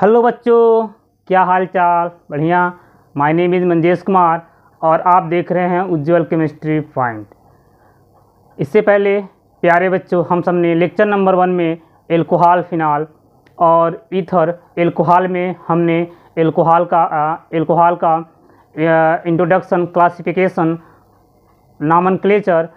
Hello बच्चों, क्या हाल चाल? बढ़िया। My name is Manjesh Kumar और आप देख रहे हैं उज्ज्वल केमिस्ट्री पॉइंट। इससे पहले प्यारे बच्चों, हम सब ने लेक्चर नंबर 1 में एल्कोहल, फिनॉल और ईथर एल्कोहल में हमने एल्कोहल का इंट्रोडक्शन, क्लासिफिकेशन, नॉमेनक्लेचर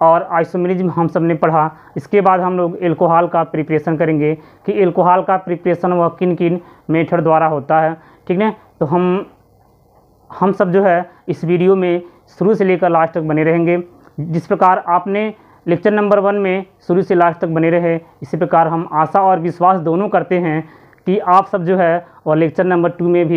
और आइसोमेरिज्म हम सब ने पढ़ा। इसके बाद हम लोग एल्कोहल का प्रिपरेशन करेंगे कि एल्कोहल का प्रिपरेशन वह किन किन मेथड द्वारा होता है। ठीक है, तो हम सब जो है इस वीडियो में शुरू से लेकर लास्ट तक बने रहेंगे। जिस प्रकार आपने लेक्चर नंबर 1 में शुरू से लास्ट तक बने रहे, इसी प्रकार हम आशा और विश्वास दोनों करते हैं कि आप सब जो है और लेक्चर नंबर 2 में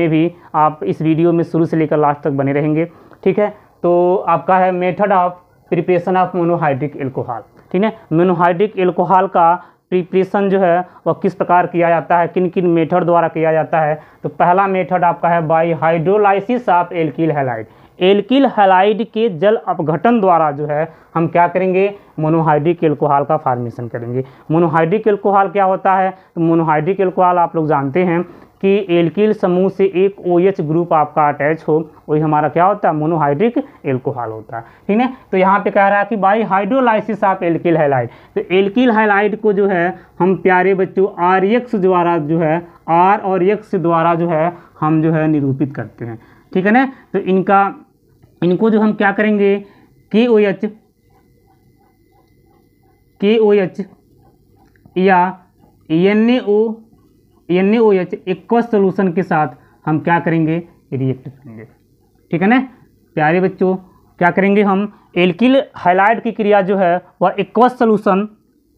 भी आप इस वीडियो में शुरू से लेकर लास्ट तक बने रहेंगे। ठीक है, तो आपका है method of preparation of monohydric alcohol. ठीक है, मोनोहाइड्रिक एल्कोहल का प्रिपरेशन जो है वह किस प्रकार किया जाता है, किन किन मेथड द्वारा किया जाता है। तो पहला मेथड आपका है bye hydrolysis of alkyl halide. Alkyl halide के जल अपघटन द्वारा जो है हम क्या करेंगे, मोनोहाइड्रिक एल्कोहल का फॉर्मेशन करेंगे। मोनोहाइड्रिक एल्कोहल क्या होता है? तो मोनोहाइड्रिक एल्कोहल आप लोग जानते हैं कि एल्किल समूह से एक OH ग्रुप आपका अटैच हो, वही हमारा क्या होता है, मोनोहाइड्रिक एल्कोहल होता है। ठीक है, तो यहाँ पे कह रहा है कि bye hydrolysis of alkyl halide. तो एल्किल हैलाइड को जो है हम प्यारे बच्चों RX द्वारा जो है R और X द्वारा जो है हम जो है निरूपित करते हैं। ठीक है ना, तो इनको जो हम क्या करेंगे, KOH या NaOH एक्वस सोल्यूशन के साथ हम क्या करेंगे, रिएक्ट करेंगे। ठीक है ना प्यारे बच्चों, क्या करेंगे हम, एल्किल हैलाइड की क्रिया जो है वह एक्वस सोल्यूशन,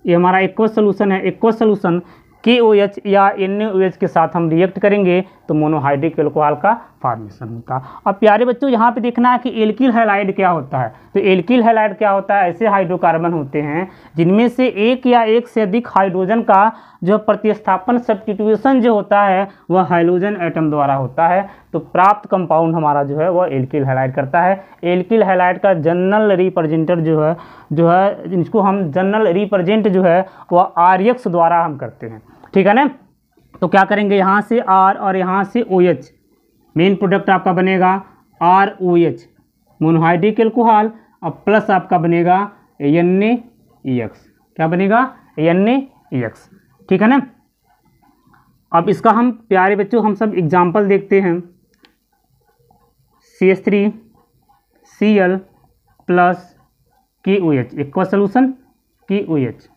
ये हमारा एक्वस सोल्यूशन है, एक्वस सोल्यूशन KOH या NaOH के साथ हम रिएक्ट करेंगे तो मोनोहाइड्रिक एल्कोहल का फॉर्मेशन होता है। अब प्यारे बच्चों यहाँ पे देखना है कि एल्किल हैलाइड क्या होता है। तो एल्किल हैलाइड क्या होता है, ऐसे हाइड्रोकार्बन होते हैं जिनमें से एक या एक से अधिक हाइड्रोजन का जो प्रतिस्थापन, सब्स्टिट्यूशन जो होता है वह हाइड्रोजन एटम द्वारा होता है। तो प्राप्त कंपाउंड हमारा जो है वह एल्किल हैलाइड करता है। एल्किल हैलाइड का जनरल रिप्रेजेंटर जो है जिसको हम जनरल रिप्रेजेंट जो है वह RX द्वारा हम करते हैं। ठीक है ना, तो क्या करेंगे, यहाँ से R और यहाँ से OH, मेन प्रोडक्ट आपका बनेगा ROH मोनोहाइड्रिक एल्कोहल और प्लस आपका बनेगा NaEX। क्या बनेगा, NaEX। ठीक है ना, अब इसका हम प्यारे बच्चों हम सब एग्जाम्पल देखते हैं। CH3Cl plus KOH aqueous solution KOH।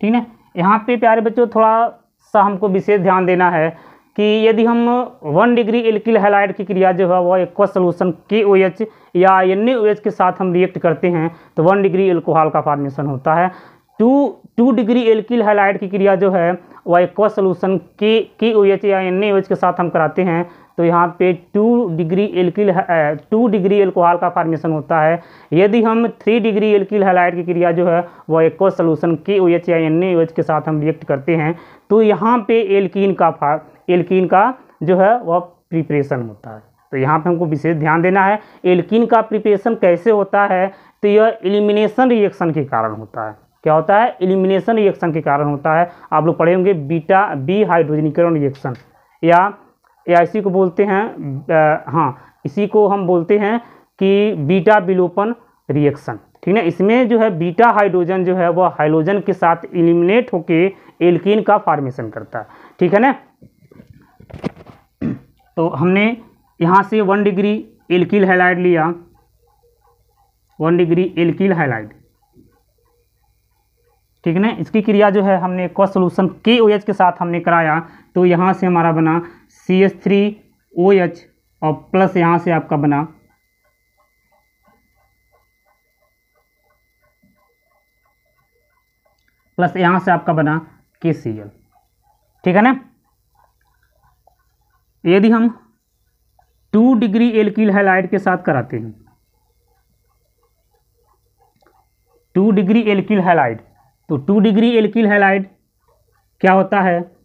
ठीक है, यहाँ पे प्यारे बच्चों थोड़ा सा हमको विशेष ध्यान देना है कि यदि हम 1 डिग्री एल्किल हैलाइड की क्रिया जो है वह एक्वस सोल्यूशन KOH या NaOH के साथ हम रिएक्ट करते हैं तो 1 डिग्री एल्कोहल का फॉर्मेशन होता है। 2 डिग्री एल्किल हैलाइड की क्रिया जो है वह एक्वस सोल्यूशन KOH या NaOH के साथ हम कराते हैं तो यहाँ पे 2 डिग्री एल्कोहल का फॉर्मेशन होता है। यदि हम 3 डिग्री एल्किल हैलाइड की क्रिया जो है वह एक्वस सोल्यूशन KOH या NaOH के साथ हम रिएक्ट करते हैं तो यहाँ पे एल्कीन का जो है वह प्रिपरेशन होता है। तो यहाँ पे हमको विशेष ध्यान देना है, एल्कीन का प्रिपरेशन कैसे होता है, तो यह एलिमिनेशन रिएक्शन के कारण होता है। क्या होता है, एलिमिनेशन रिएक्शन के कारण होता है। आप लोग पढ़े होंगे बी हाइड्रोजनीकरण रिएक्शन या इसी को बोलते हैं, इसी को हम बोलते हैं कि बीटा विलोपन रिएक्शन। ठीक है, इसमें जो है बीटा हाइड्रोजन जो है वह हाइड्रोजन के साथ एलिमिनेट होके एल्कीन का फॉर्मेशन करता है। ठीक है ना, तो हमने यहाँ से 1 डिग्री एल्किल हैलाइड लिया, 1 डिग्री एल्किल हैलाइड। ठीक है ना, इसकी क्रिया जो है हमने एक्वस सोल्यूशन KOH के साथ हमने कराया तो यहाँ से हमारा बना CH3OH और प्लस यहाँ से आपका बना KCl। ठीक है ना, यदि हम 2 डिग्री एल्किल हैलाइड के साथ कराते हैं, 2 डिग्री एल्किल हैलाइड, तो 2 डिग्री एल्किल हैलाइड क्या होता है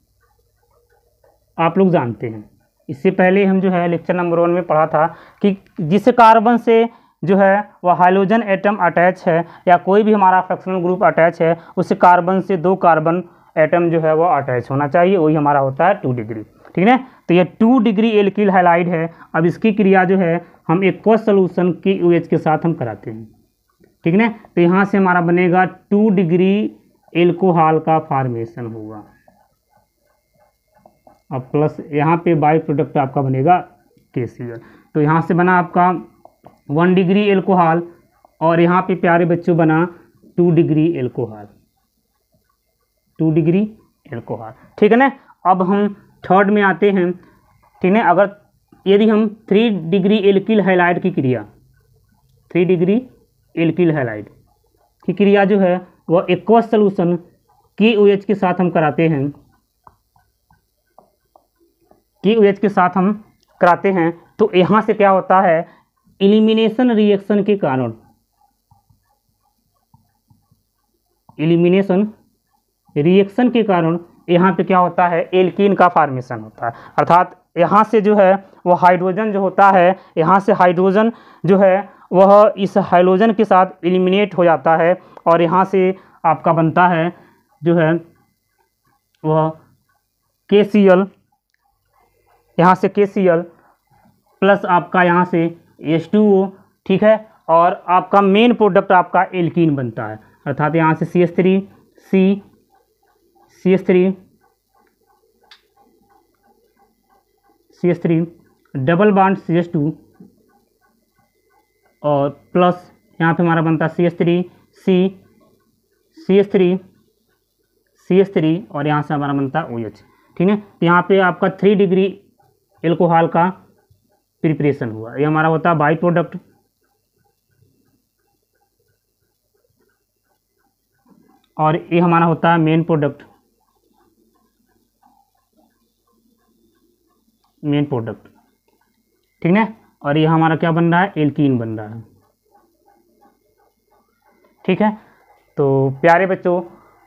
आप लोग जानते हैं। इससे पहले हम जो है लेक्चर नंबर 1 में पढ़ा था कि जिस कार्बन से जो है वह हाइड्रोजन एटम अटैच है या कोई भी हमारा फ्रैक्शनल ग्रुप अटैच है, उस कार्बन से 2 कार्बन एटम जो है वो अटैच होना चाहिए, वही हमारा होता है 2 डिग्री। ठीक है, तो ये 2 डिग्री एल्किल हैलाइड है। अब इसकी क्रिया जो है हम एक्वस सोल्यूशन की OH के साथ हम कराते हैं। ठीक है, तो यहाँ से हमारा बनेगा 2 डिग्री एल्कोहल का फॉर्मेशन होगा, और प्लस यहाँ पे बाई प्रोडक्ट आपका बनेगा KCl। तो यहाँ से बना आपका 1 डिग्री एल्कोहल, और यहाँ पे प्यारे बच्चों बना 2 डिग्री एल्कोहल, 2 डिग्री एल्कोहल। ठीक है ना। अब हम थर्ड में आते हैं। ठीक है, अगर यदि हम 3 डिग्री एल्किल हैलाइड की क्रिया, 3 डिग्री एल्किल हैलाइड की क्रिया जो है वह एक्वस सोल्यूशन की OH के साथ हम कराते हैं, की OH के साथ हम कराते हैं, तो यहाँ से क्या होता है, एलिमिनेशन रिएक्शन के कारण, एलिमिनेशन रिएक्शन के कारण यहाँ पे क्या होता है, एल्कीन का फॉर्मेशन होता है। अर्थात यहाँ से जो है वो हाइड्रोजन जो होता है, यहाँ से हाइड्रोजन जो है वह इस हाइड्रोजन के साथ एलिमिनेट हो जाता है, और यहाँ से आपका बनता है जो है वह KCl, यहाँ से KCl प्लस आपका यहाँ से H2O। ठीक है, और आपका मेन प्रोडक्ट आपका एल्कीन बनता है। अर्थात यहाँ से CH3 डबल बॉन्ड CH2, और प्लस यहाँ पे हमारा बनता है CH3 और यहाँ से हमारा बनता है OH। ठीक है, तो यहाँ पे आपका 3 डिग्री एल्कोहल का प्रिपरेशन हुआ, ये हमारा होता है बाई प्रोडक्ट। और ये हमारा होता है मेन प्रोडक्ट, ठीक है। और ये हमारा क्या बन रहा है, एल्कीन बन रहा है। ठीक है, तो प्यारे बच्चों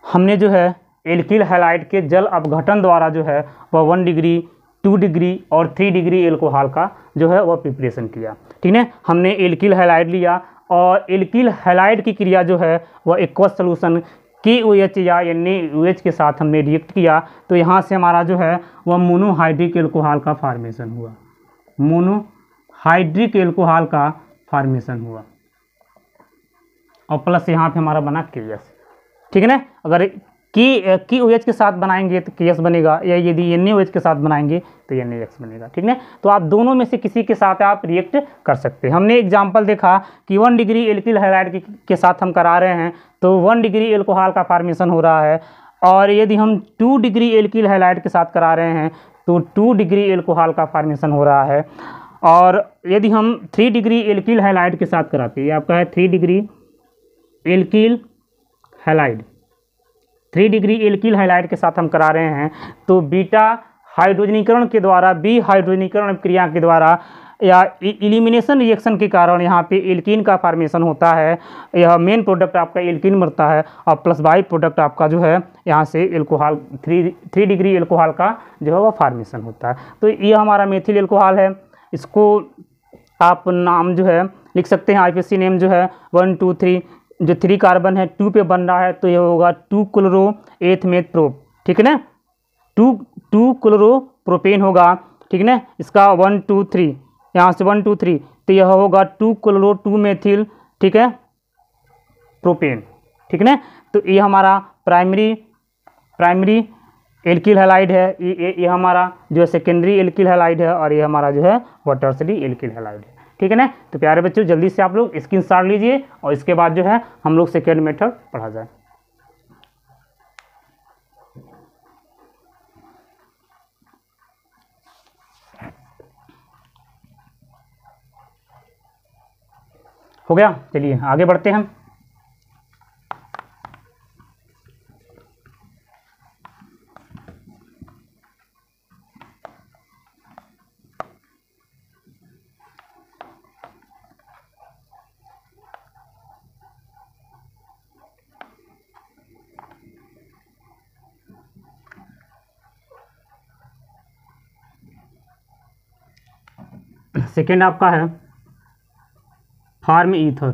हमने जो है एल्किल हैलाइड के जल अपघटन द्वारा जो है वह 1 डिग्री 2 डिग्री और 3 डिग्री एल्कोहल का जो है वह प्रिपरेशन किया। ठीक है, हमने एल्किल हैलाइड लिया, और एल्किल हैलाइड की क्रिया जो है वह एक्वस सोल्यूशन की OH या NaOH के साथ हमने रिएक्ट किया, तो यहाँ से हमारा जो है वह मोनोहाइड्रिक एल्कोहल का फॉर्मेशन हुआ, मोनोहाइड्रिक एल्कोहल का फॉर्मेशन हुआ, और प्लस यहाँ पे हमारा बना KS। ठीक है ना, अगर की OH के साथ बनाएंगे तो KS बनेगा, या यदि NaOH के साथ बनाएंगे तो NaX बनेगा। ठीक है, तो आप दोनों में से किसी के साथ आप रिएक्ट कर सकते हैं। हमने एग्जांपल देखा कि 1 डिग्री एल्किल हैलाइड के साथ हम करा रहे हैं तो 1 डिग्री एल्कोहल का फॉर्मेशन हो रहा है, और यदि हम 2 डिग्री एल्किल हैलाइड के साथ करा रहे हैं तो 2 डिग्री एल्कोहल का फॉर्मेशन हो रहा है। और यदि हम 3 डिग्री एल्किल हैलाइड के साथ कराते हैं, आपका है 3 degree alkyl halide, 3 degree alkyl halide के साथ हम करा रहे हैं, तो बीटा हाइड्रोजनीकरण के द्वारा, बी हाइड्रोजनीकरण क्रिया के द्वारा या एलिमिनेशन रिएक्शन के कारण यहाँ पे एल्कीन का फॉर्मेशन होता है। यह मेन प्रोडक्ट आपका एल्कीन बनता है, और प्लस बाई प्रोडक्ट आपका जो है यहाँ से एल्कोहल 3 डिग्री एल्कोहल का जो है वह फॉर्मेशन होता है। तो ये हमारा मेथिल एल्कोहल है। इसको आप नाम जो है लिख सकते हैं, IPC नेम जो है 1 2 3, जो 3 कार्बन है 2 पे बन रहा है तो ये होगा 2 क्लोरो 8 मेथ प्रोप। ठीक है ना, 2 क्लोरो प्रोपेन होगा। ठीक है ना, इसका 1 2 3 यहाँ से 1 2 3, तो यह होगा 2 क्लोरो 2 मेथिल, ठीक है, प्रोपेन। ठीक है ना, तो ये हमारा प्राइमरी एल्किल हैलाइड है, ये हमारा जो है सेकेंडरी एल्किल हैलाइड है, और ये हमारा जो है वह टर्सरी एल्किल हैलाइड है। ठीक है ना, तो प्यारे बच्चों जल्दी से आप लोग स्क्रीनशॉट लीजिए, और इसके बाद जो है हम लोग सेकेंड मेथड पढ़ा जाए। हो गया, चलिए आगे बढ़ते हैं। सेकेंड आपका है फार्म ईथर।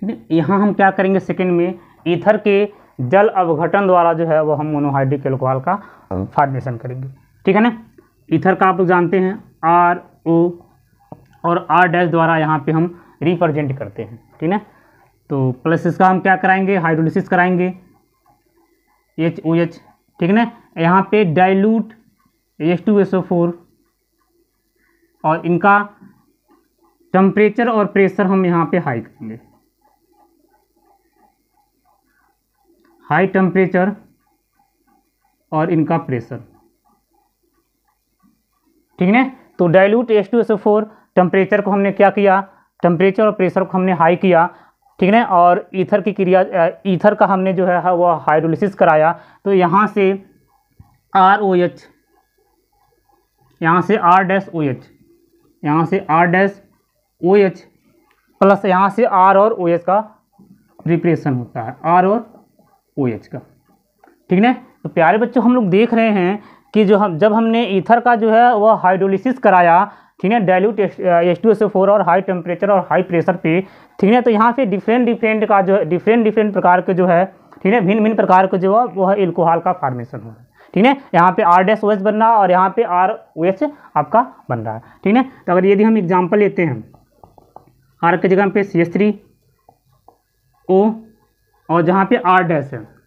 ठीक है। यहाँ हम क्या करेंगे सेकंड में, ईथर के जल अवघटन द्वारा जो है वो हम मोनोहाइड्रिक एल्कोहल का फॉर्मेशन करेंगे, ठीक है ना। ईथर का आप लोग जानते हैं RO और R' द्वारा यहाँ पे हम रिप्रेजेंट करते हैं, ठीक है। तो प्लस इसका हम क्या कराएंगे, हाइड्रोलिसिस कराएंगे HOH, ठीक है ना। यहाँ पे डाइल्यूट H2SO4 और इनका टेम्परेचर और प्रेशर हम यहाँ पे हाई करेंगे, हाई टेम्परेचर और इनका प्रेशर, ठीक है। तो डाइल्यूट H2SO4 टेम्परेचर को हमने क्या किया, टेम्परेचर और प्रेशर को हमने हाई किया, ठीक है। और ईथर की क्रिया, ईथर का हमने जो है वो हाइड्रोलिसिस कराया। तो यहाँ से ROH, यहाँ से R-OH, यहाँ से R-OH प्लस यहाँ से R और OH का रिप्रेशन होता है, R और OH का, ठीक है। तो प्यारे बच्चों हम लोग देख रहे हैं कि जब हमने ईथर का जो है वह हाइड्रोलिसिस कराया, ठीक है, डाइल्यूट H2SO4 और हाई टेम्परेचर और हाई प्रेशर पे, ठीक है। तो यहाँ से डिफरेंट का जो है डिफरेंट प्रकार के जो है, ठीक है, भिन्न प्रकार के जो है वो है एल्कोहल का फॉर्मेशन हो रहा है, ठीक है। यहाँ पे R-OH बन रहा है और यहाँ पे ROH आपका बन रहा है, ठीक है। तो अगर यदि हम एग्जाम्पल लेते हैं, R के जगह पे CH3O और जहाँ पे R' है,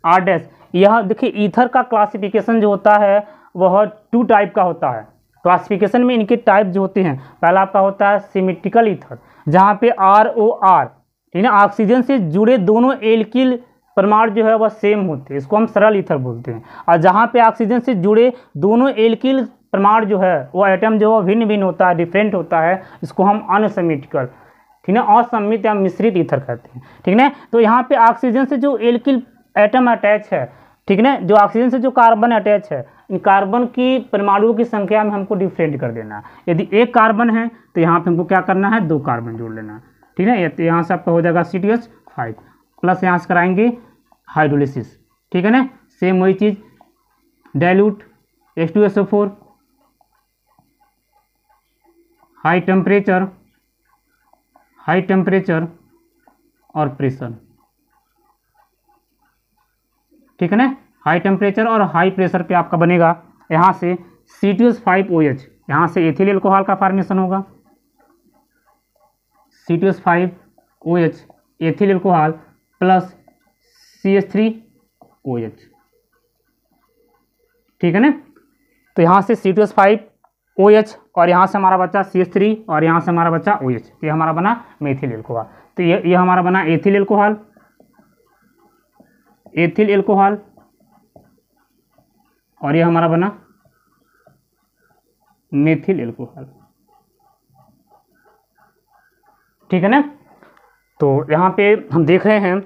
R', यह देखिए ईथर का क्लासिफिकेशन जो होता है वह 2 टाइप का होता है। क्लासिफिकेशन में इनके टाइप जो होते हैं, पहला आपका होता है सिमेट्रिकल ईथर, जहाँ पे ROR, ठीक है, ऑक्सीजन से जुड़े दोनों एल्किल परमाणु जो है वह सेम होते हैं, इसको हम सरल ईथर बोलते हैं। और जहाँ पे ऑक्सीजन से जुड़े दोनों एल्किल परमाणु जो है वो एटम जो है भिन्न होता है, डिफरेंट होता है, इसको हम अनसिमेट्रिकल, ठीक है, असम्मित या मिश्रित ईथर कहते हैं, ठीक है। तो यहाँ पे ऑक्सीजन से जो एल्किल एटम अटैच है, ठीक है, जो ऑक्सीजन से जो कार्बन अटैच है, इन कार्बन की परमाणुओं की संख्या में हमको डिफरेंट कर देना है। यदि एक कार्बन है तो यहाँ पे हमको क्या करना है, 2 कार्बन जोड़ लेना है, ठीक है। तो यहाँ से आपका हो जाएगा CTOH5 प्लस यहाँ से कराएंगे हाइड्रोलिसिस, ठीक है ना। सेम वही चीज़, डाइल्यूट H2SO4, हाई टेम्परेचर और प्रेशर, ठीक है ना। हाई टेम्परेचर और हाई प्रेशर पे आपका बनेगा यहाँ से CTOH5OH, यहाँ से एथिल एल्कोहल का फॉर्मेशन होगा, CTOH5OH ethyl alcohol plus CH3OH, ठीक है ना। तो यहाँ से CTOH5OH और यहाँ से हमारा बचा CH3 और यहाँ से हमारा बचा OH, तो ये हमारा बना मेथिल एल्कोहल। तो ये हमारा बना एथिल एल्कोहल और ये हमारा बना मेथिल एल्कोहल, ठीक है ना। तो यहाँ पे हम देख रहे हैं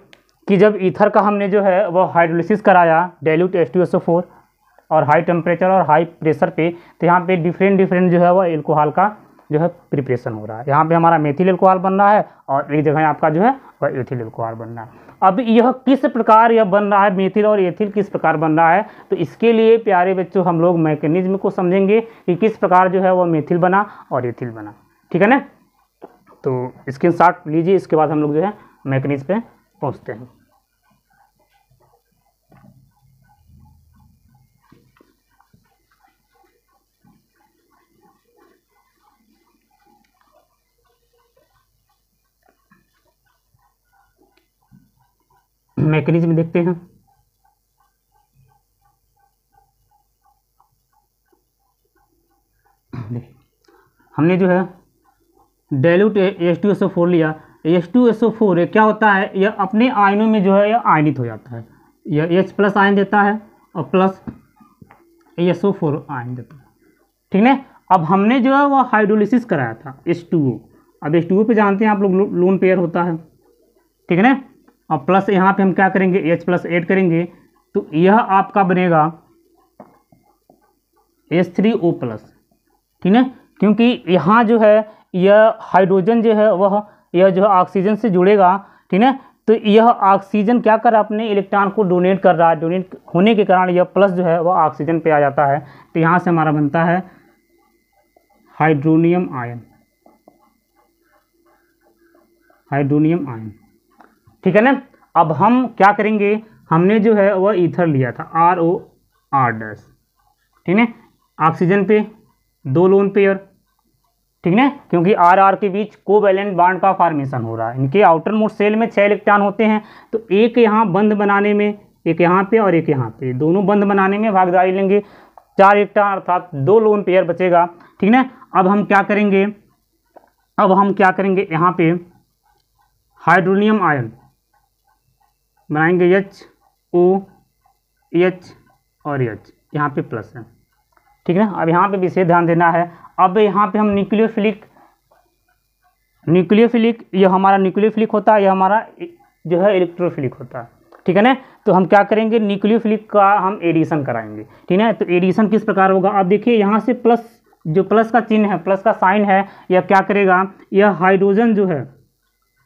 कि जब ईथर का हमने जो है वो हाइड्रोलिसिस कराया डाइल्यूट H2SO4 और हाई टेम्परेचर और हाई प्रेशर पे, तो यहाँ पे डिफरेंट जो है वो एल्कोहल का जो है प्रिपरेशन हो रहा है। यहाँ पे हमारा मेथिल एल्कोहल बन रहा है और एक जगह आपका जो है वह एथिल एल्कोहल बन रहा है। अब यह किस प्रकार यह बन रहा है, मेथिल और एथिल किस प्रकार बन रहा है, तो इसके लिए प्यारे बच्चों हम लोग मैकेनिज्म को समझेंगे कि किस प्रकार जो है वह मेथिल बना और एथिल बना, ठीक है ना। तो स्क्रीनशॉट लीजिए, इसके बाद हम लोग जो है मैकेनिज्म पे पहुँचते हैं। मैकेनिज्म देखते हैं। देखिए हमने जो है डाइल्यूट H2SO4 लिया। H2SO4 क्या होता है, यह अपने आयनों में जो है यह आयनित हो जाता है, यह H+ आयन देता है और प्लस SO4 आयन देता है, ठीक है। अब हमने जो है वह हाइड्रोलिसिस कराया था H2O। अब H2O पे जानते हैं आप लोग लोन पेयर होता है, ठीक है ना। और प्लस यहाँ पे हम क्या करेंगे, H+ ऐड करेंगे, तो यह आपका बनेगा H3O+, ठीक है। क्योंकि यहाँ जो है यह हाइड्रोजन जो है वह यह जो है ऑक्सीजन से जुड़ेगा, ठीक है। तो यह ऑक्सीजन क्या कर रहा है, अपने इलेक्ट्रॉन को डोनेट कर रहा है, डोनेट होने के कारण यह प्लस जो है वह ऑक्सीजन पे आ जाता है। तो यहाँ से हमारा बनता है हाइड्रोनियम आयन, ठीक है ना। अब हम क्या करेंगे, हमने जो है वह ईथर लिया था ROR', ठीक है। ऑक्सीजन पे 2 लोन पेयर, ठीक है, क्योंकि RR के बीच कोवैलेंट बॉन्ड का फॉर्मेशन हो रहा है। इनके आउटर मोस्ट सेल में 6 इलेक्ट्रॉन होते हैं, तो एक यहाँ बंद बनाने में, एक यहाँ पे और एक यहाँ पे, दोनों बंद बनाने में भागीदारी लेंगे। 4 इलेक्ट्रॉन अर्थात 2 लोन पेयर बचेगा, ठीक है। अब हम क्या करेंगे, यहाँ पे हाइड्रोनियम आयन बनाएंगे, H और H, यहाँ पे प्लस है, ठीक है ना। अब यहाँ पे विशेष ध्यान देना है। अब यहाँ पे हम न्यूक्लियोफिलिक, ये हमारा न्यूक्लियोफिलिक होता है, ये हमारा जो है इलेक्ट्रोफिलिक होता है, ठीक है ना। तो हम क्या करेंगे, न्यूक्लियोफिलिक का हम एडिशन कराएंगे, ठीक है। तो एडिशन किस प्रकार होगा, आप देखिए यहाँ से प्लस, जो प्लस का चिन्ह है, प्लस का साइन है, यह क्या करेगा, यह हाइड्रोजन जो है,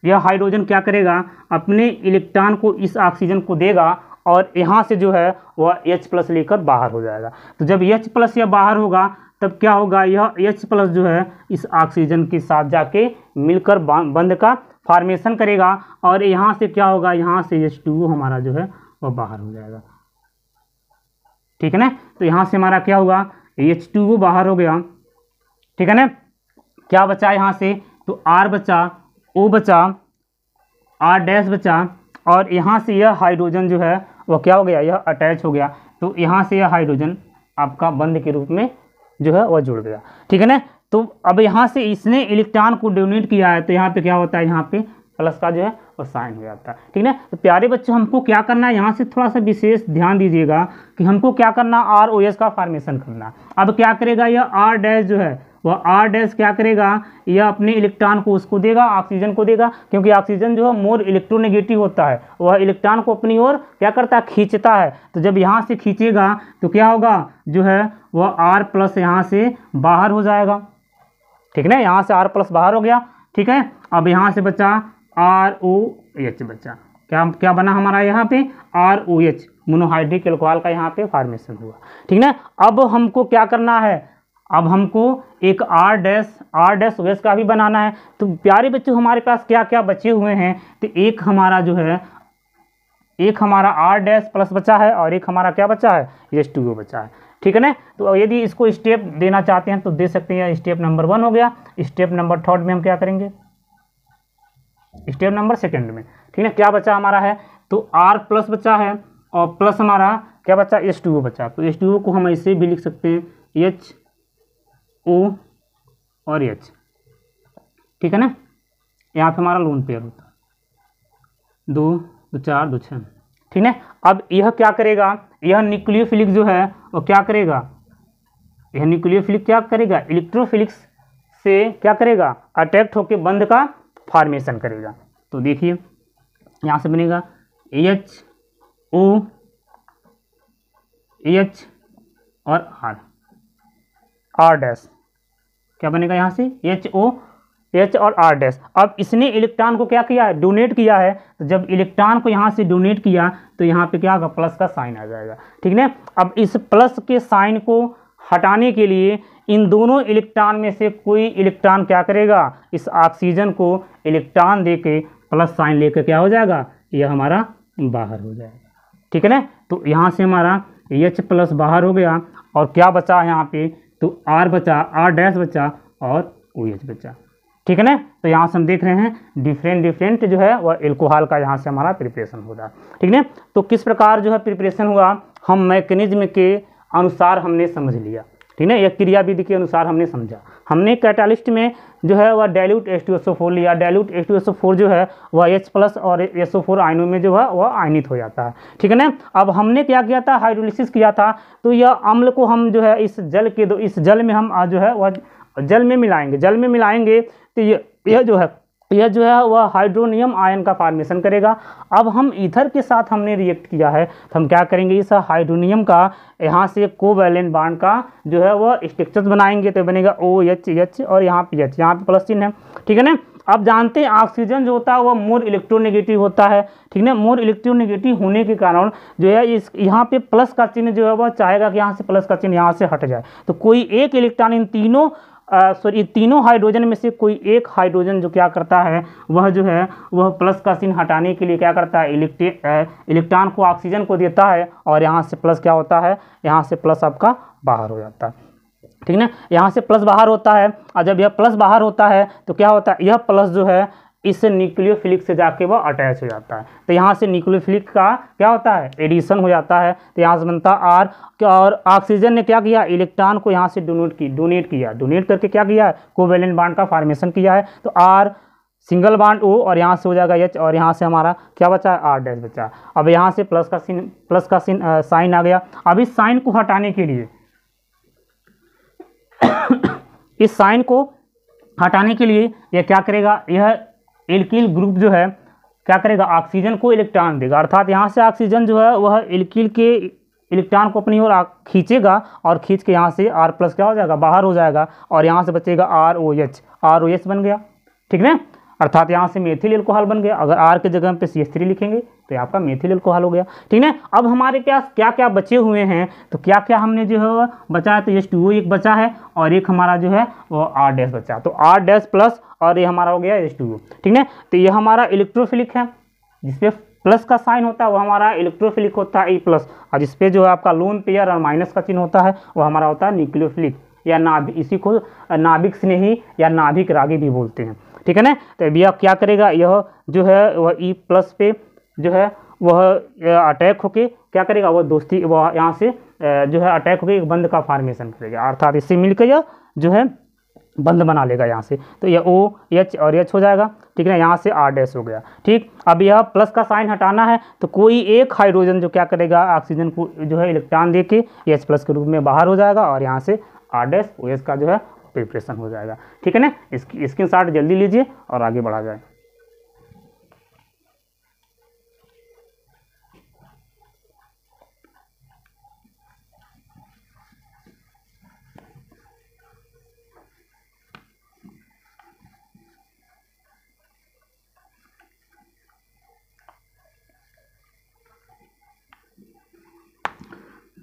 यह हाइड्रोजन क्या करेगा, अपने इलेक्ट्रॉन को इस ऑक्सीजन को देगा और यहाँ से जो है वह H+ लेकर बाहर हो जाएगा। तो जब H+ यह बाहर होगा तब क्या होगा, यह H+ जो है इस ऑक्सीजन के साथ जाके मिलकर बंध का फॉर्मेशन करेगा और यहाँ से क्या होगा, यहाँ से H2O हमारा जो है वह बाहर हो जाएगा, ठीक है ना। तो यहाँ से हमारा क्या हुआ, H2O बाहर हो गया, ठीक है ना। क्या बचा यहाँ से, तो R बचा, O बचा, R' बचा और यहाँ से यह हाइड्रोजन जो है वह क्या हो गया, यह अटैच हो गया। तो यहाँ से यह हाइड्रोजन आपका बंध के रूप में जो है वह जुड़ गया, ठीक है ना। तो अब यहाँ से इसने इलेक्ट्रॉन को डोनेट किया है, तो यहाँ पे क्या होता है, यहाँ पे प्लस का जो है वो साइन हो जाता है, ठीक है ना। तो प्यारे बच्चों, हमको क्या करना है, यहाँ से थोड़ा सा विशेष ध्यान दीजिएगा कि हमको क्या करना, ROS का फॉर्मेशन करना। अब क्या करेगा, यह R' जो है वह R' क्या करेगा, यह अपने इलेक्ट्रॉन को उसको देगा, ऑक्सीजन को देगा, क्योंकि ऑक्सीजन जो है मोर इलेक्ट्रोनेगेटिव होता है, वह इलेक्ट्रॉन को अपनी ओर क्या करता है, खींचता है। तो जब यहाँ से खींचेगा तो क्या होगा, जो है वह R+ यहाँ से बाहर हो जाएगा, ठीक है ना। यहाँ से R+ बाहर हो गया, ठीक है। अब यहाँ से बचा ROH बचा, क्या बना हमारा यहाँ पे, ROH, मोनोहाइड्रिक एल्कोहल का यहाँ पे फॉर्मेशन हुआ, ठीक है ना। अब हमको क्या करना है, अब हमको एक R' का भी बनाना है। तो प्यारे बच्चों, हमारे पास क्या क्या बचे हुए हैं, तो एक हमारा जो है, एक हमारा R' बचा है और एक हमारा क्या बचा है, H2O बचा है, ठीक है ना। तो यदि इसको स्टेप देना चाहते हैं तो दे सकते हैं। स्टेप नंबर 1 हो गया, स्टेप नंबर 3 में हम क्या करेंगे, स्टेप नंबर 2 में, ठीक है। क्या बचा हमारा है, तो R+ बचा है और प्लस हमारा क्या बचा, H2O बचा। तो H2O को हम ऐसे भी लिख सकते हैं, HO और H, ठीक है ना। यहाँ पे हमारा लोन पेयर होता है, 2 2 4 2 6, ठीक है। अब यह क्या करेगा, यह न्यूक्लियोफिलिक जो है वो क्या करेगा, यह न्यूक्लियोफिलिक क्या करेगा, इलेक्ट्रोफिलिक्स से क्या करेगा, अट्रैक्ट होकर बंध का फॉर्मेशन करेगा। तो देखिए यहाँ से बनेगा HO, H और R', क्या बनेगा यहाँ से, HO, H और R'। अब इसने इलेक्ट्रॉन को क्या किया है, डोनेट किया है। तो जब इलेक्ट्रॉन को यहाँ से डोनेट किया तो यहाँ पे क्या होगा, प्लस का साइन आ जाएगा, ठीक है। अब इस प्लस के साइन को हटाने के लिए इन दोनों इलेक्ट्रॉन में से कोई इलेक्ट्रॉन क्या करेगा, इस ऑक्सीजन को इलेक्ट्रॉन दे के प्लस साइन लेकर क्या हो जाएगा, यह हमारा बाहर हो जाएगा, ठीक है ना। तो यहाँ से हमारा H+ बाहर हो गया और क्या बचा यहाँ पे, तो R बचा, R' बचा और OH बचा, ठीक है ना। तो यहाँ से हम देख रहे हैं डिफरेंट जो है वह एल्कोहल का यहाँ से हमारा प्रिपरेशन हो रहा है, ठीक है। तो किस प्रकार जो है प्रिपरेशन हुआ, हम मैकेनिज्म के अनुसार हमने समझ लिया, ठीक है। यह क्रियाविधि के अनुसार हमने समझा। हमने कैटालिस्ट में जो है वह डाइल्यूट H2SO4 लिया। डाइल्यूट H2SO4 जो है वह H+ और SO4 आयनों में जो है वह आयनित हो जाता है, ठीक है ना। अब हमने क्या किया था, हाइड्रोलिसिस किया था। तो यह अम्ल को हम जो है इस जल में हम जो है वह जल में मिलाएंगे तो यह जो है वह हाइड्रोनियम आयन का फॉर्मेशन करेगा। अब हम ईथर के साथ हमने रिएक्ट किया है, तो हम क्या करेंगे, इस हाइड्रोनियम का यहाँ से कोवैलेंट बॉन्ड का जो है वह स्ट्रक्चर बनाएंगे। तो बनेगा OH और यहाँ पे H, यहाँ पे प्लस चिन्ह है, ठीक है ना। अब जानते हैं ऑक्सीजन जो होता है वह मोर इलेक्ट्रोनेगेटिव होता है, ठीक है। मोर इलेक्ट्रोनेगेटिव होने के कारण जो है इस यहाँ पे प्लस का चिन्ह जो है वह चाहेगा कि यहाँ से प्लस का चिन्ह यहाँ से हट जाए। तो कोई एक इलेक्ट्रॉन इन तीनों सॉरी तीनों हाइड्रोजन में से कोई एक हाइड्रोजन जो क्या करता है, वह जो है वह प्लस का चिन्ह हटाने के लिए क्या करता है, इलेक्ट्रॉन को ऑक्सीजन को देता है और यहाँ से प्लस क्या होता है, यहाँ से प्लस आपका बाहर हो जाता है, ठीक ना। यहाँ से प्लस बाहर होता है और जब यह प्लस बाहर होता है तो क्या होता है, यह प्लस जो है इस न्यूक्लियोफिलिक से जाके वो अटैच हो जाता है। तो यहाँ से न्यूक्लियोफिलिक का क्या होता है, एडिशन हो जाता है। तो यहाँ से बनता आर, और ऑक्सीजन ने क्या किया, इलेक्ट्रॉन को यहाँ से डोनेट करके क्या किया है, कोवेलेंट बॉन्ड का फॉर्मेशन किया है। तो आर सिंगल बॉन्ड ओ और यहाँ से हो जाएगा एच और यहाँ से हमारा क्या बचा है, आर डैश बचा। अब यहाँ से प्लस का साइन आ गया। अब इस साइन को हटाने के लिए इस साइन को हटाने के लिए यह क्या करेगा, यह एल्किल ग्रुप जो है क्या करेगा, ऑक्सीजन को इलेक्ट्रॉन देगा, अर्थात यहाँ से ऑक्सीजन जो है वह एल्किल के इलेक्ट्रॉन को अपनी ओर खींचेगा और खींच के यहाँ से आर प्लस क्या हो जाएगा, बाहर हो जाएगा और यहाँ से बचेगा आर ओ एच बन गया, ठीक ना। अर्थात यहाँ से मेथिल एल्कोहल बन गया। अगर आर के जगह पे CH3 लिखेंगे तो आपका मेथिल एल्कोहल हो गया, ठीक ना। अब हमारे पास क्या क्या बचे हुए हैं, तो क्या क्या हमने जो है बचा है, तो H2O एक बचा है और एक हमारा जो है वो R डैश बचा। तो R डैश प्लस और ये हमारा हो गया H2O, ठीक है। तो ये हमारा इलेक्ट्रोफिलिक है, जिसपे प्लस का साइन होता है वो हमारा इलेक्ट्रोफिलिक होता है E+, और जिसपे जो है आपका लोन पेयर और माइनस का चिन्ह होता है वो हमारा होता है न्यूक्लियोफिलिक या नाभिक, इसी को नाभिक स्नेही या नाभिक रागी भी बोलते हैं, ठीक है ना। तो अभी आप क्या करेगा, यह जो है वह E+ पे जो है वह अटैक होके क्या करेगा, वह दोस्ती वह यहाँ से जो है अटैक होके एक बंध का फॉर्मेशन करेगा, अर्थात इससे मिलकर यह जो है बंध बना लेगा यहाँ से। तो यह OH और H हो जाएगा, ठीक है। यहाँ से R डैश हो गया, ठीक। अब यह प्लस का साइन हटाना है तो कोई एक हाइड्रोजन जो क्या करेगा, ऑक्सीजन को जो है इलेक्ट्रॉन दे के H+ के रूप में बाहर हो जाएगा और यहाँ से R डैश OH का जो है प्रिपरेशन हो जाएगा, ठीक है ना। इसकी स्क्रीनशॉट जल्दी लीजिए और आगे बढ़ा जाए।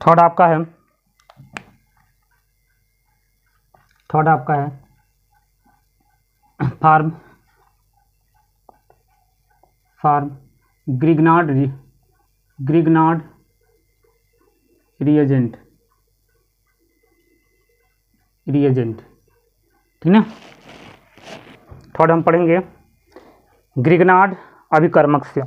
थर्ड आपका है फार्म ग्रिग्नार्ड रिएजेंट, ठीक ना। थर्ड हम पढ़ेंगे ग्रिग्नार्ड अभिकर्मक से।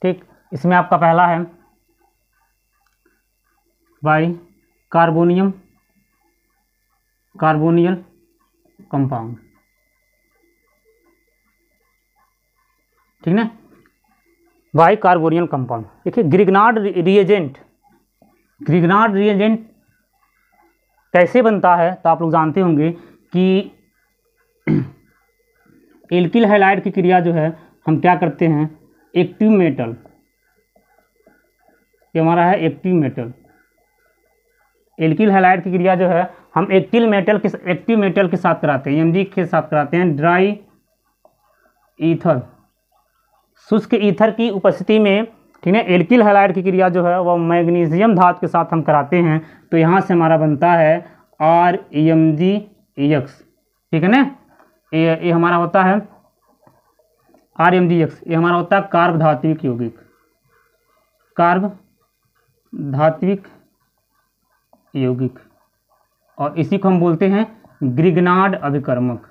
ठीक, इसमें आपका पहला है बाई कार्बोनियल कंपाउंड, ठीक ना। बाई कार्बोनियल कंपाउंड, देखिए ग्रिग्नार्ड रिएजेंट कैसे बनता है, तो आप लोग जानते होंगे कि एल्किल हैलाइड की क्रिया जो है हम क्या करते हैं, एक्टिव मेटल, ये हमारा है एक्टिव मेटल। एल्किल हैलाइड की क्रिया जो है हम एक्टिव मेटल के साथ कराते हैं, Mg के साथ कराते हैं। ड्राई ईथर, शुष्क ईथर की उपस्थिति में, ठीक है, एल्किल हैलाइड की क्रिया जो है वह मैग्नीशियम धातु के साथ हम कराते हैं। तो यहाँ से हमारा बनता है RMgX, ठीक है ना। ये हमारा होता है RMgX, ये हमारा होता है कार्ब धात्विक यौगिक, और इसी को हम बोलते हैं ग्रिग्नार्ड अभिकर्मक,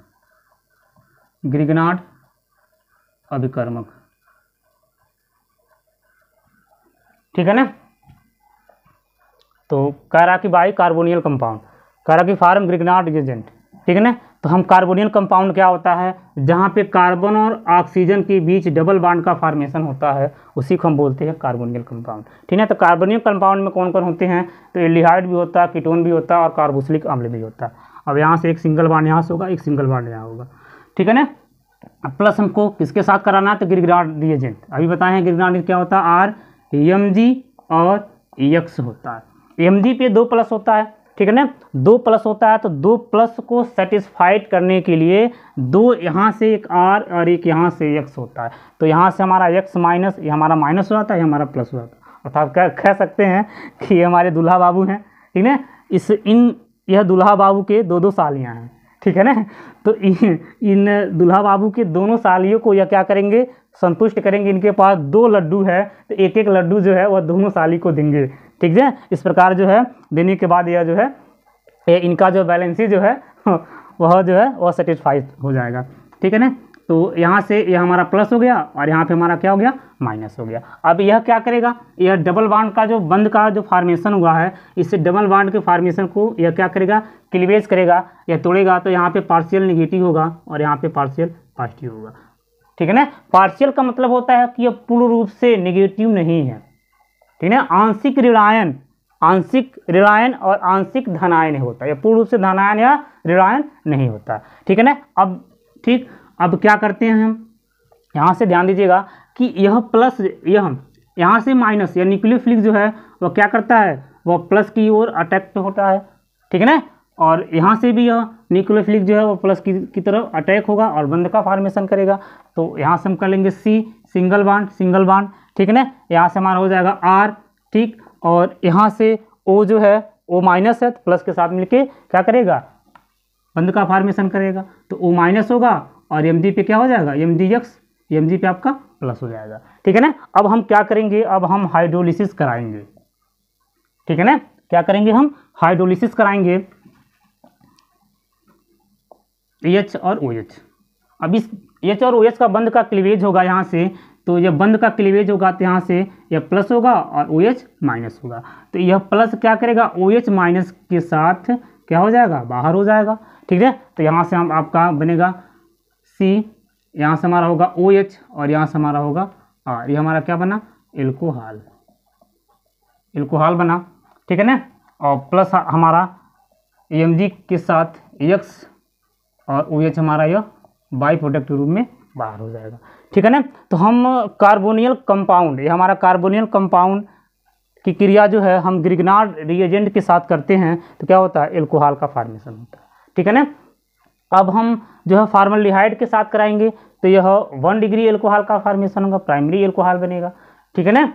ठीक है ना। तो कह रहा कि बाई कार्बोनियल कंपाउंड, कह रहा कि फार्म ग्रिग्नार्ड रिएजेंट, ठीक है ना। तो हम कार्बोनियल कंपाउंड क्या होता है, जहाँ पे कार्बन और ऑक्सीजन के बीच डबल बॉन्ड का फॉर्मेशन होता है, उसी को हम बोलते हैं कार्बोनियल कंपाउंड, ठीक है। तो कार्बोनियल कंपाउंड में कौन कौन होते हैं, तो एल्डिहाइड भी होता है, कीटोन भी होता है और कार्बोक्सिलिक अम्ल भी होता है। अब यहाँ से एक सिंगल बॉन्ड यहाँ से होगा, एक सिंगल बॉन्ड यहाँ होगा, ठीक है ना। अब प्लस हमको किसके साथ कराना है, तो ग्रिग्नार्ड रिएजेंट, अभी बताए हैं ग्रिग्नार्ड क्या होता है, RMg और X होता है। Mg पे 2+ होता है, ठीक है ना, 2+ होता है। तो 2+ को सेटिस्फाइड करने के लिए 2 यहाँ से एक R और एक यहाँ से X होता है। तो यहाँ से हमारा X माइनस, ये हमारा माइनस हो जाता है, ये हमारा प्लस हो जाता है। अर्थात क्या कह सकते हैं कि ये हमारे दूल्हा बाबू हैं, ठीक है। यह दूल्हा बाबू के दो सालियाँ हैं, ठीक है ना। तो इन दूल्हा बाबू के दोनों सालियों को यह क्या करेंगे, संतुष्ट करेंगे। इनके पास 2 लड्डू है तो एक एक लड्डू जो है वह दोनों साली को देंगे, ठीक है। इस प्रकार जो है देने के बाद यह जो है इनका जो बैलेंस जो है वह जो है वह सेटिस्फाइड हो जाएगा, ठीक है ना। तो यहाँ से यह हमारा प्लस हो गया और यहाँ पे हमारा क्या हो गया, माइनस हो गया। अब यह क्या करेगा, यह डबल बॉन्ड का जो बंद का जो फॉर्मेशन हुआ है, इससे डबल बॉन्ड के फॉर्मेशन को यह क्या करेगा, क्लीवेज करेगा या तोड़ेगा। तो यहाँ पे पार्शियल नेगेटिव होगा और यहाँ पे पार्शियल पॉजिटिव होगा, ठीक है ना। पार्शियल का मतलब होता है कि यह पूर्ण रूप से नेगेटिव नहीं है, ठीक है। आंशिक ऋणायन और आंशिक धनायन होता है, यह पूर्ण रूप से धनायन या ऋणायन नहीं होता, ठीक है ना। अब क्या करते हैं हम, यहाँ से ध्यान दीजिएगा कि यह प्लस यहाँ से माइनस या न्यूक्लियोफिलिक जो है वह क्या करता है, वह प्लस की ओर अटैक होता है, ठीक है ना। और यहाँ से भी यह न्यूक्लियोफिलिक जो है वो प्लस की तरफ अटैक होगा और बंध का फॉर्मेशन करेगा। तो यहाँ से हम कर लेंगे सी सिंगल बॉन्ड, ठीक है ना। यहाँ से हमारा हो जाएगा आर, ठीक। और यहाँ से ओ जो है ओ माइनस है तो प्लस के साथ मिलके क्या करेगा, बंध का फॉर्मेशन करेगा। तो ओ माइनस होगा और एम जी पे क्या हो जाएगा, M D X, M G पे आपका प्लस हो जाएगा, ठीक है ना। अब हम क्या करेंगे, अब हम हाइड्रोलिसिस कराएंगे, ठीक है ना। क्या करेंगे, हम हाइड्रोलिसिस कराएंगे एच और ओ एच। अब इस एच और ओ एच का बंध का क्लीवेज होगा यहाँ से, तो यह बंध का क्लीवेज होगा तो यहाँ से यह प्लस होगा और ओ एच माइनस होगा। तो यह प्लस क्या करेगा, ओ एच माइनस के साथ क्या हो जाएगा, बाहर हो जाएगा, ठीक है। तो यहाँ से हम आपका बनेगा सी, यहाँ से हमारा होगा ओ एच और यहाँ से हमारा होगा आर। ये हमारा क्या बना, एल्कोहल बना, ठीक है ना। और प्लस हमारा एम जी के साथ एक्स और ओ एच हमारा यह बाई प्रोडक्ट के रूप में बाहर हो जाएगा, ठीक है ना। तो हम कार्बोनियल कंपाउंड, ये हमारा कार्बोनियल कंपाउंड की क्रिया जो है हम ग्रिग्नार्ड रिएजेंट के साथ करते हैं तो क्या होता है, एल्कोहल का फॉर्मेशन होता है, ठीक है ना। अब हम जो है फॉर्मल्डिहाइड के साथ कराएंगे तो यह 1 डिग्री एल्कोहल का फॉर्मेशन होगा, प्राइमरी एल्कोहल बनेगा, ठीक है ना।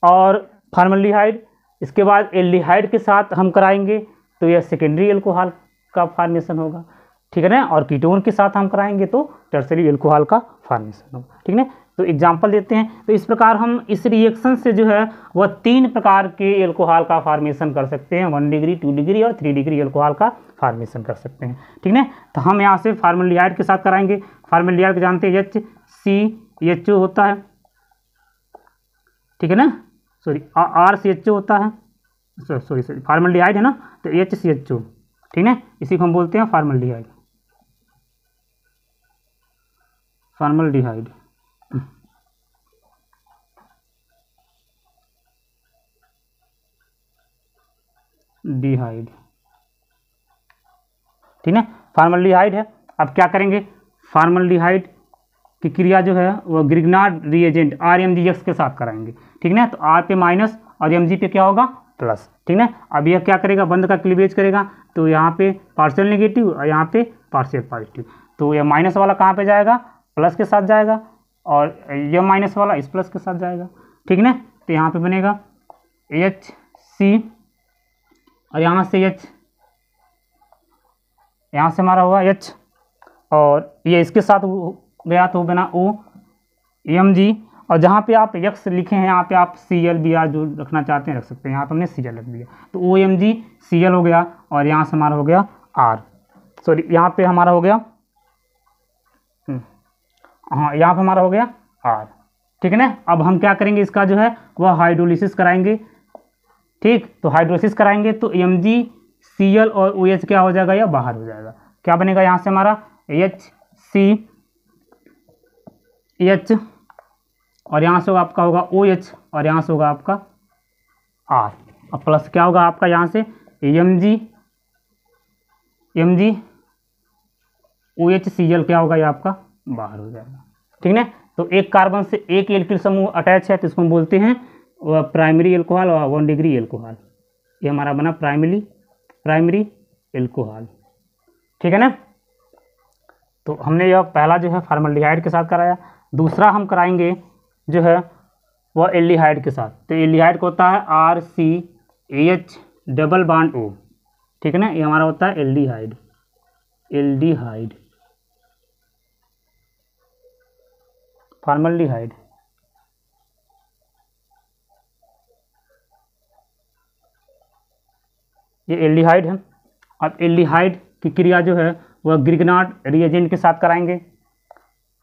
और फॉर्मल्डिहाइड इसके बाद एल्डिहाइड के साथ हम कराएंगे तो यह सेकेंडरी एल्कोहल का फॉर्मेशन होगा, ठीक है ना। और कीटोन के साथ हम कराएंगे तो टर्सरी एल्कोहल का फॉर्मेशन होगा, ठीक है ना। तो एग्जाम्पल देते हैं। तो इस प्रकार हम इस रिएक्शन से जो है वह 3 प्रकार के एल्कोहल का फॉर्मेशन कर सकते हैं, 1 डिग्री, 2 डिग्री और 3 डिग्री एल्कोहल का फॉर्मेशन कर सकते हैं, ठीक है। तो हम यहाँ से फॉर्मल्डिहाइड के साथ कराएंगे। फॉर्मल्डिहाइड को जानते हैं HCHO होता है, ठीक है ना, सॉरी RCHO होता है, सॉरी फॉर्मल्डिहाइड है ना, तो HCHO, ठीक है। इसी को हम बोलते हैं फॉर्मल्डिहाइड। डिहाइड, ठीक है, फॉर्मल्डिहाइड है। अब क्या करेंगे, फॉर्मल्डिहाइड की क्रिया जो है वो ग्रिग्नार्ड रिएजेंट RMgX के साथ कराएंगे, ठीक है। तो R पे माइनस और Mg पे क्या होगा, प्लस, ठीक है। अब यह क्या करेगा, बंध का क्लीवेज करेगा तो यहाँ पे पार्शियल नेगेटिव और यहाँ पे पार्शियल पॉजिटिव। तो यह माइनस वाला कहाँ पे जाएगा, प्लस के साथ जाएगा और यह माइनस वाला इस प्लस के साथ जाएगा, ठीक है ना। तो यहाँ पे बनेगा HC और यहाँ से H, यहाँ से हमारा होगा H और ये इसके साथ गया तो बना OMg। और जहाँ पे आप X लिखे हैं यहाँ पे आप Cl जो रखना चाहते हैं रख सकते हैं, यहाँ पे हमने Cl रख दिया तो OMg Cl हो गया और यहाँ से हमारा हो गया R, सॉरी यहाँ पे हमारा हो गया हाँ यहाँ पे हमारा हो गया R, ठीक है ना। अब हम क्या करेंगे, इसका जो है वह हाइड्रोलिसिस कराएंगे, ठीक। तो हाइड्रोलिसिस कराएंगे तो MgCl और OH क्या हो जाएगा, या बाहर हो जाएगा। क्या बनेगा, यहाँ से हमारा HCH और यहाँ से आपका होगा OH और यहाँ से होगा आपका R और प्लस क्या होगा आपका यहाँ से MgOHCl क्या होगा, ये आपका बाहर हो जाएगा, ठीक है। तो एक कार्बन से एक एल्किल समूह अटैच है तो इसको हम बोलते हैं वह प्राइमरी एल्कोहल और 1 डिग्री एल्कोहल। ये हमारा बना प्राइमरी एल्कोहल, ठीक है ना। तो हमने यह पहला जो है फॉर्मल्डिहाइड के साथ कराया। दूसरा हम कराएंगे जो है वह एल्डिहाइड के साथ, तो एल्डिहाइड को होता है RCH डबल बॉन्ड O, ठीक है ना, ये हमारा होता है एल्डिहाइड, एल्डिहाइड, फॉर्मल्डिहाइड, ये एल्डिहाइड है। अब एल्डिहाइड की क्रिया जो है वह ग्रिगनार्ड रिएजेंट के साथ कराएंगे,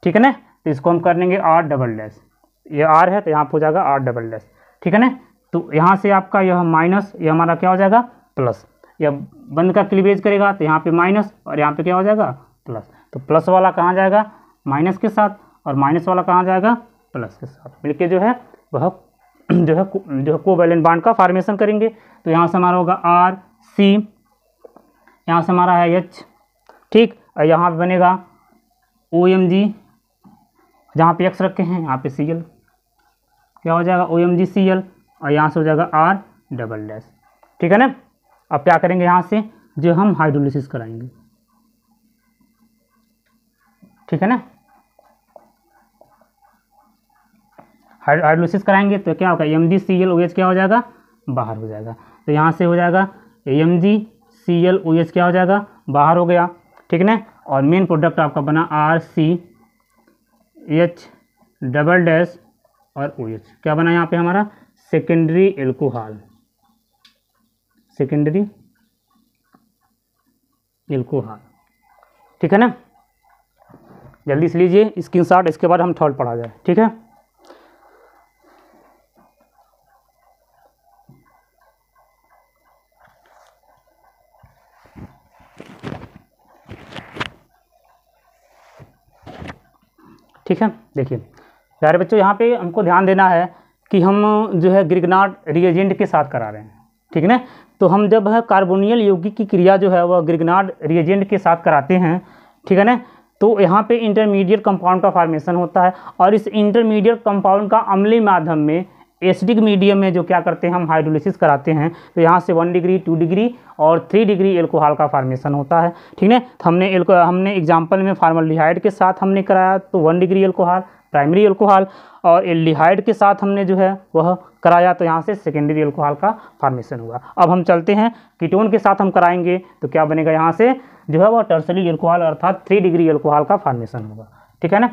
ठीक है ना, तो इसको हम कर लेंगे R डबल डैश, ये R है तो यहाँ पर हो जाएगा R डबल डैश, ठीक है ना। तो यहाँ से आपका यह माइनस, ये हमारा क्या हो जाएगा प्लस, यह बंद का क्लीवेज करेगा तो यहाँ पे माइनस और यहाँ पे क्या हो जाएगा प्लस, तो प्लस वाला कहाँ जाएगा माइनस के साथ और माइनस वाला कहाँ जाएगा प्लस के साथ, मिलके जो है वह जो है कोवैलेंट बॉन्ड का फॉर्मेशन करेंगे। तो यहाँ से हमारा होगा RC, यहाँ से हमारा है H, ठीक, और यहाँ पे बनेगा OMG, जहाँ पे X रखे हैं यहाँ पे Cl, क्या हो जाएगा OMgCl, और यहाँ से हो जाएगा R डबल डैश, ठीक है ना। अब क्या करेंगे यहाँ से जो हम हाइड्रोलिसिस कराएंगे, ठीक है ना, हाइड्रोलिसिस कराएंगे तो क्या होगा MgClOH क्या हो जाएगा बाहर हो जाएगा, तो यहाँ से हो जाएगा MgClOH क्या हो जाएगा बाहर हो गया, ठीक है ना। और मेन प्रोडक्ट आपका बना RCH डबल डैश और OH, क्या बना यहाँ पे हमारा सेकेंडरी एल्कोहल, सेकेंडरी एल्कोहल, ठीक है ना। जल्दी से लीजिए स्क्रीनशॉट, इसके बाद हम थर्ड पढ़ा जाए, ठीक है। ठीक है, देखिए प्यारे बच्चों, यहाँ पे हमको ध्यान देना है कि हम जो है ग्रिगनार्ड रिएजेंट के साथ करा रहे हैं, ठीक है ना। तो हम जब है कार्बोनियल यौगिक की क्रिया जो है वह ग्रिगनार्ड रिएजेंट के साथ कराते हैं, ठीक है ना, तो यहाँ पे इंटरमीडिएट कंपाउंड का फॉर्मेशन होता है और इस इंटरमीडिएट कंपाउंड का अम्लीय माध्यम में एसिडिक मीडियम में जो क्या करते हैं हम हाइड्रोलिसिस कराते हैं, तो यहाँ से 1 डिग्री 2 डिग्री और 3 डिग्री एल्कोहल का फॉर्मेशन होता है, ठीक है। तो हमने एग्जांपल में फॉर्मल्डिहाइड के साथ हमने कराया तो 1 डिग्री एल्कोहल प्राइमरी एल्कोहल, और एल्डिहाइड के साथ हमने जो है वह कराया तो यहाँ से सेकेंडरी एल्कोहल का फॉर्मेशन हुआ। अब हम चलते हैं कीटोन के साथ हम कराएंगे तो क्या बनेगा, यहाँ से जो है वह टर्सरी एल्कोहल अर्थात 3 डिग्री एल्कोहल का फॉर्मेशन होगा, ठीक है ना।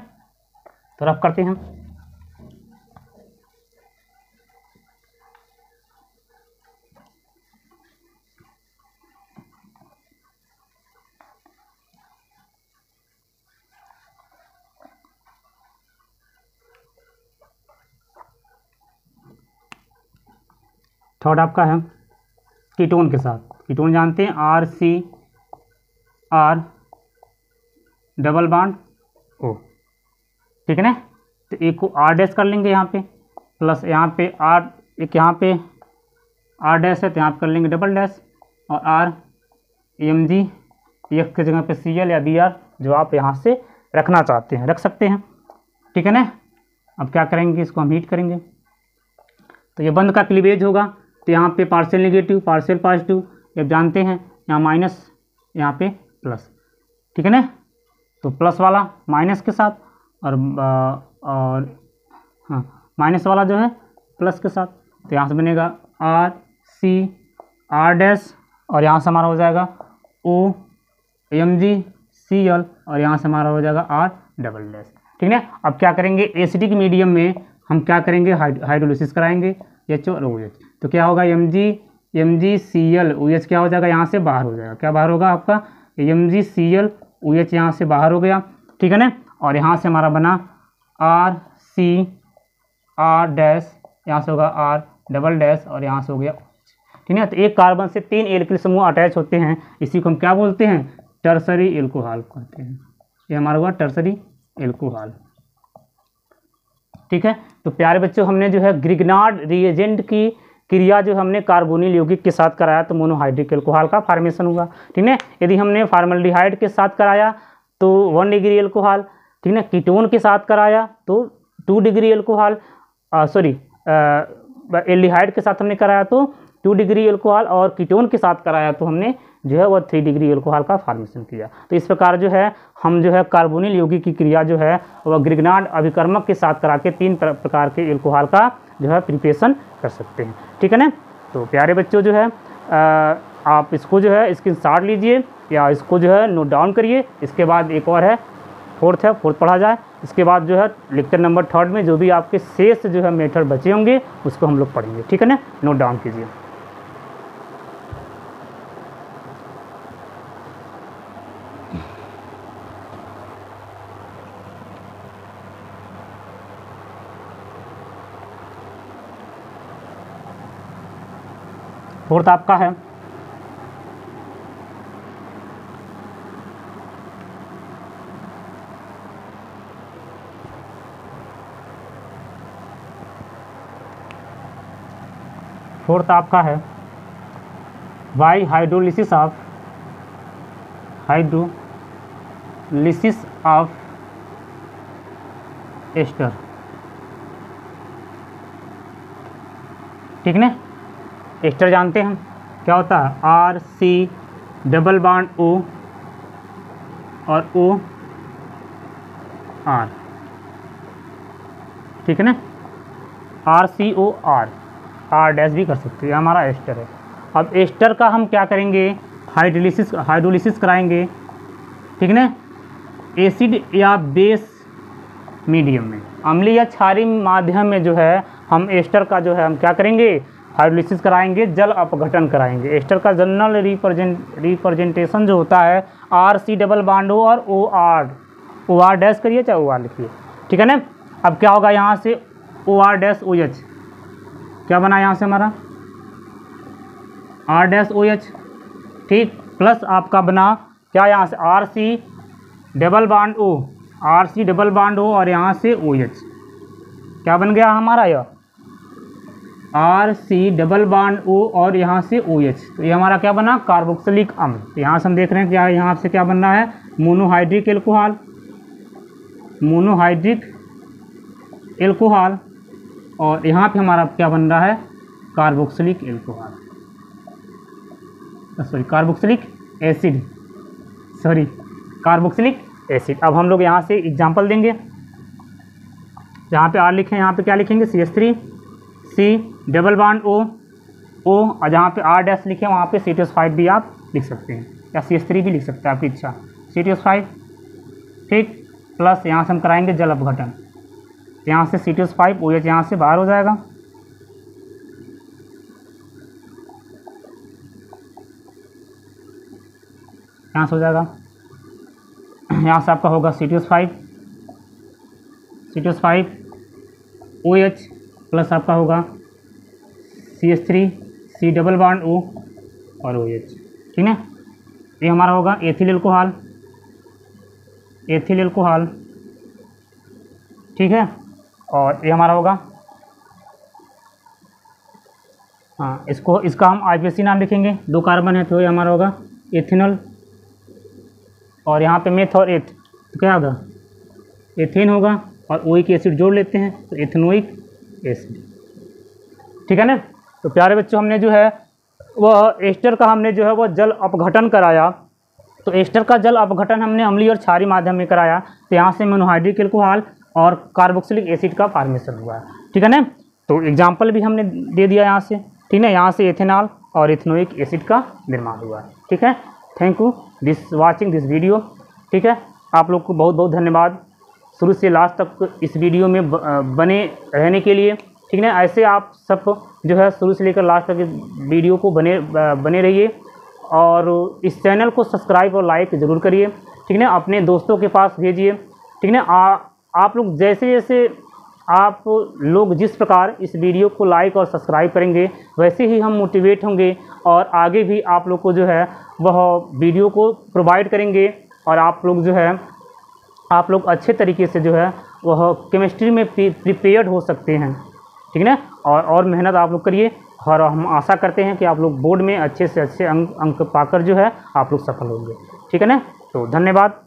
तो रफ करते हैं, थर्ड आपका है कीटोन के साथ, कीटोन जानते हैं RCR डबल बॉन्ड O, ठीक है ना। तो एक को R डैश कर लेंगे यहाँ पे प्लस यहाँ पे R, एक यहाँ पे R डैश है तो यहाँ पे कर लेंगे डबल डैश और R Mg, एक की जगह पे Cl या Br जो आप यहाँ से रखना चाहते हैं रख सकते हैं, ठीक है ना। अब क्या करेंगे, इसको हम हीट करेंगे तो ये बंद का क्लीवेज होगा, तो यहाँ पे पार्शियल नेगेटिव पार्शियल पॉजिटिव ये जानते हैं, यहाँ माइनस यहाँ पे प्लस, ठीक है ना। तो प्लस वाला माइनस के साथ और हाँ माइनस वाला जो है प्लस के साथ, तो यहाँ से बनेगा RCR डैश और यहाँ से हमारा हो जाएगा OMgCl और यहाँ से हमारा हो जाएगा R डबल डैश, ठीक है। अब क्या करेंगे, एसिडिक मीडियम में हम क्या करेंगे हाइड्रोलिसिस कराएंगे H और OH, तो क्या होगा MgCl OH क्या हो जाएगा यहाँ से बाहर हो जाएगा, क्या बाहर होगा आपका MgCl OH यहाँ से बाहर हो गया, ठीक है ना। और यहाँ से हमारा बना RCR डैश, यहाँ से होगा R डबल डैश और यहाँ से हो गया, ठीक है। तो एक कार्बन से 3 एल्किल समूह अटैच होते हैं, इसी को हम क्या बोलते हैं टर्सरी एल्कोहल कहते हैं, ये हमारा हुआ टर्सरी एल्कोहल, ठीक है। तो प्यारे बच्चों, हमने जो है ग्रिगनार्ड रिएजेंट की क्रिया जो हमने कार्बोनिल यौगिक के साथ कराया तो मोनोहाइड्रिक एल्कोहल का फॉर्मेशन हुआ, ठीक है। यदि हमने फॉर्मल्डिहाइड के साथ कराया तो 1 डिग्री एल्कोहल, ठीक है। कीटोन के साथ कराया तो 2 डिग्री एल्कोहल, एल्डिहाइड के साथ हमने कराया तो 2 डिग्री एल्कोहल और कीटोन के साथ कराया तो हमने जो है वह 3 डिग्री एल्कोहल का फॉर्मेशन किया। तो इस प्रकार जो है हम जो है कार्बोनिल यौगिक की क्रिया जो है वह ग्रिग्नार्ड अभिकर्मक के साथ करा के 3 प्रकार के एल्कोहल का जो है प्रिपरेशन कर सकते हैं। ठीक है ना। तो प्यारे बच्चों जो है आप इसको जो है स्क्रीनशॉट लीजिए या इसको जो है नोट डाउन करिए। इसके बाद एक और है फोर्थ पढ़ा जाए। इसके बाद जो है लेक्चर नंबर 3 में जो भी आपके शेष जो है मेथड बचे होंगे उसको हम लोग पढ़ेंगे। ठीक है ना, नोट डाउन कीजिए। फोर्थ आपका है बाय हाइड्रोलिसिस ऑफ एस्टर। ठीक ना, एस्टर जानते हैं क्या होता है, RC डबल बॉन्ड O और OR। ठीक है ना, RCOR, R डैश भी कर सकते हैं, हमारा एस्टर है। अब एस्टर का हम क्या करेंगे, हाइड्रोलिसिस कराएंगे। ठीक ना, एसिड या बेस मीडियम में, अम्लीय या क्षारीय माध्यम में जो है हम एस्टर का जो है हम क्या करेंगे, हाइड्रोलिसिस कराएंगे, जल अपघटन कराएंगे। एस्टर का जनरल रिप्रेजेंटेशन जो होता है RC डबल बॉन्ड O और OR डैश करिए चाहे OR लिखिए। ठीक है ना। अब क्या होगा, यहाँ से OR डैश OH क्या बना, यहाँ से हमारा R डैश OH। ठीक, प्लस आपका बना क्या, यहाँ से RC डबल बॉन्ड O और यहाँ से OH क्या बन गया हमारा, यह RC डबल बॉन्ड O और यहाँ से OH। तो ये हमारा क्या बना, कार्बोक्सिलिक अम्ल। तो यहाँ से हम देख रहे हैं क्या, यहाँ से क्या बन रहा है, मोनोहाइड्रिक एल्कोहल और यहाँ पे हमारा क्या बन रहा है, कार्बोक्सिलिक एसिड। अब हम लोग यहाँ से एग्जांपल देंगे, जहाँ पे R लिखें यहाँ पे क्या लिखेंगे, CH3C डबल बॉन्ड O और जहाँ पे R डैश लिखें वहाँ पे CH5 भी आप लिख सकते हैं, या CH3 भी लिख सकते हैं, आपकी इच्छा, CH5। ठीक, प्लस यहाँ से हम कराएंगे जल अपघटन, यहाँ से CH5 OH यहाँ से बाहर हो जाएगा। यहाँ से हो जाएगा, यहाँ से आपका होगा CH5 OH प्लस आपका होगा CH3C डबल बॉन्ड O और OH। ठीक है, ये हमारा होगा एथिल एल्कोहल। ठीक है, और ये हमारा होगा, हाँ इसका हम IPC नाम लिखेंगे, 2 कार्बन है तो ये हमारा होगा एथिनॉल। और यहाँ पे मेथ और एथ तो क्या होगा, एथेन होगा और ओइक एसिड जोड़ लेते हैं तो एथेनोइक एसिड। ठीक है ना। तो प्यारे बच्चों हमने जो है वह एस्टर का हमने जो है वह जल अपघटन कराया। तो एस्टर का जल अपघटन हमने अम्लीय और क्षारीय माध्यम में कराया, तो यहाँ से मोनोहाइड्रिक एल्कोहल और कार्बोक्सिलिक एसिड का फॉर्मेशन हुआ है। ठीक है ना। तो एग्जाम्पल भी हमने दे दिया यहाँ से। ठीक है, यहाँ से एथेनॉल और इथेनोइक एसिड का निर्माण हुआ है। ठीक है, thank you watching this video. ठीक है, आप लोग को बहुत बहुत धन्यवाद शुरू से लास्ट तक इस वीडियो में बने रहने के लिए। ठीक है, ऐसे आप सब जो है शुरू से लेकर लास्ट तक इस वीडियो को बने रहिए और इस चैनल को सब्सक्राइब और लाइक ज़रूर करिए। ठीक है, अपने दोस्तों के पास भेजिए। ठीक है, आप लोग जैसे आप लोग जिस प्रकार इस वीडियो को लाइक और सब्सक्राइब करेंगे वैसे ही हम मोटिवेट होंगे और आगे भी आप लोग को जो है वह वीडियो को प्रोवाइड करेंगे और आप लोग अच्छे तरीके से जो है वह केमिस्ट्री में प्रिपेयर्ड हो सकते हैं। ठीक है ना, और मेहनत आप लोग करिए और हम आशा करते हैं कि आप लोग बोर्ड में अच्छे से अच्छे अंक पाकर जो है आप लोग सफल होंगे। ठीक है ना, तो धन्यवाद।